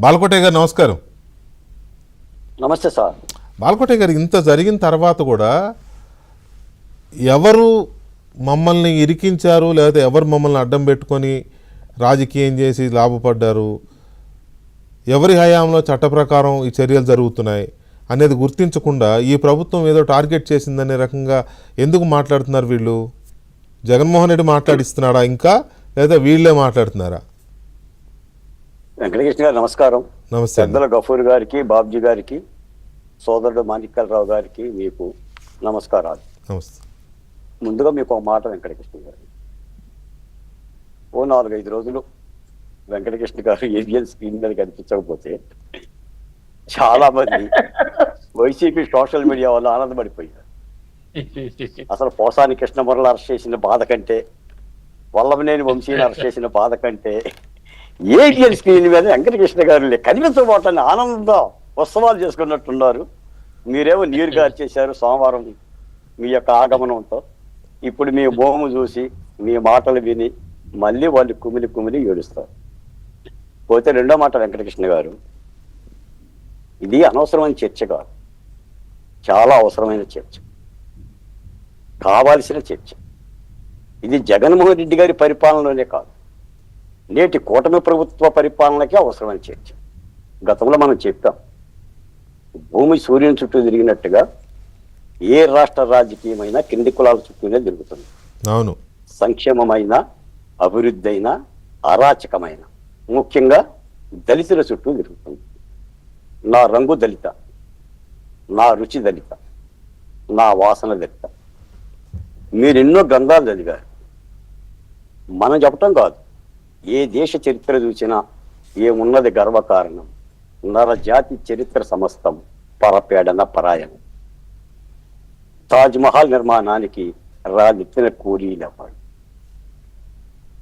బాలకోటయ్య గారు నమస్కారం. నమస్తే సార్. బాలకోటయ్య గారు, ఇంత జరిగిన తర్వాత కూడా ఎవరు మమ్మల్ని ఇరికించారు, లేదా ఎవరు మమ్మల్ని అడ్డం పెట్టుకొని రాజకీయం చేసి లాభపడ్డారు, ఎవరి హయాంలో చట్ట ప్రకారం ఈ చర్యలు జరుగుతున్నాయి అనేది గుర్తించకుండా ఈ ప్రభుత్వం ఏదో టార్గెట్ చేసిందనే రకంగా ఎందుకు మాట్లాడుతున్నారు వీళ్ళు? జగన్మోహన్ రెడ్డి మాట్లాడిస్తున్నాడా ఇంకా, లేదా వీళ్ళే మాట్లాడుతున్నారా? వెంకటకృష్ణ గారు నమస్కారం. నమస్తే. పెద్దల గఫూర్ గారికి, బాబ్జీ గారికి, సోదరుడు మాణిక్యాలరావు గారికి మీకు నమస్కారాలు. నమస్తే. ముందుగా మీకు ఒక మాట వెంకటకృష్ణ గారు, ఓ 4-5 రోజులు వెంకటకృష్ణ గారు ఏబిఎన్ స్క్రీన్ మీద కనిపించకపోతే చాలా మంది వైసీపీ సోషల్ మీడియా వల్ల ఆనందపడిపోయారు. అసలు పోసాని కృష్ణమురళి అరెస్ట్ చేసిన బాధ కంటే, వల్లభనేని వంశీని అరెస్ట్ చేసిన బాధ కంటే ఏబిఎన్ స్క్రీన్ మీద వెంకటకృష్ణ గారు కనిపించబోటాన్ని ఆనందంతో ఉత్సవాలు చేసుకున్నట్టున్నారు. మీరేమో నీరు గారు చేశారు సోమవారం మీ యొక్క ఆగమనంతో. ఇప్పుడు మీ మోము చూసి మీ మాటలు విని మళ్ళీ వాళ్ళు కుమిలి ఏడుస్తారు. పోతే రెండో మాట వెంకటకృష్ణ గారు, ఇది అనవసరమైన చర్చ కాదు, చాలా అవసరమైన చర్చ, కావాల్సిన చర్చ. ఇది జగన్మోహన్ రెడ్డి గారి పరిపాలనలోనే కాదు, నేటి కూటమి ప్రభుత్వ పరిపాలనకే అవసరమైన చర్చ. గతంలో మనం చెప్పాం, భూమి సూర్యుని చుట్టూ తిరిగినట్టుగా ఏ రాష్ట్ర రాజకీయమైనా కింది కులాల చుట్టూనే తిరుగుతుంది. అవును. సంక్షేమమైన, అభివృద్ధి అయినా, అరాచకమైన, ముఖ్యంగా దళితుల చుట్టూ తిరుగుతుంది. నా రంగు దళిత, నా రుచి దళిత, నా వాసన దళిత. మీరు ఎన్నో గ్రంథాలు చదివారు, మనం చెప్పటం కాదు. ఏ దేశ చరిత్ర చూసినా ఏమున్నది గర్వకారణం, నరజాతి చరిత్ర సమస్తం పరపేడన పరాయణం. తాజ్మహల్ నిర్మాణానికి రాజెత్తిన కూలీలవాడు,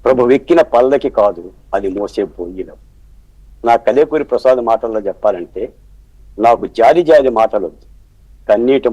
ప్రభు వెక్కిన పల్లకి కాదు అది మోసే బోయిలం. నా కలేకూరి ప్రసాద్ మాటల్లో చెప్పాలంటే, నాకు జారి మాటలు వద్దు, కన్నీటి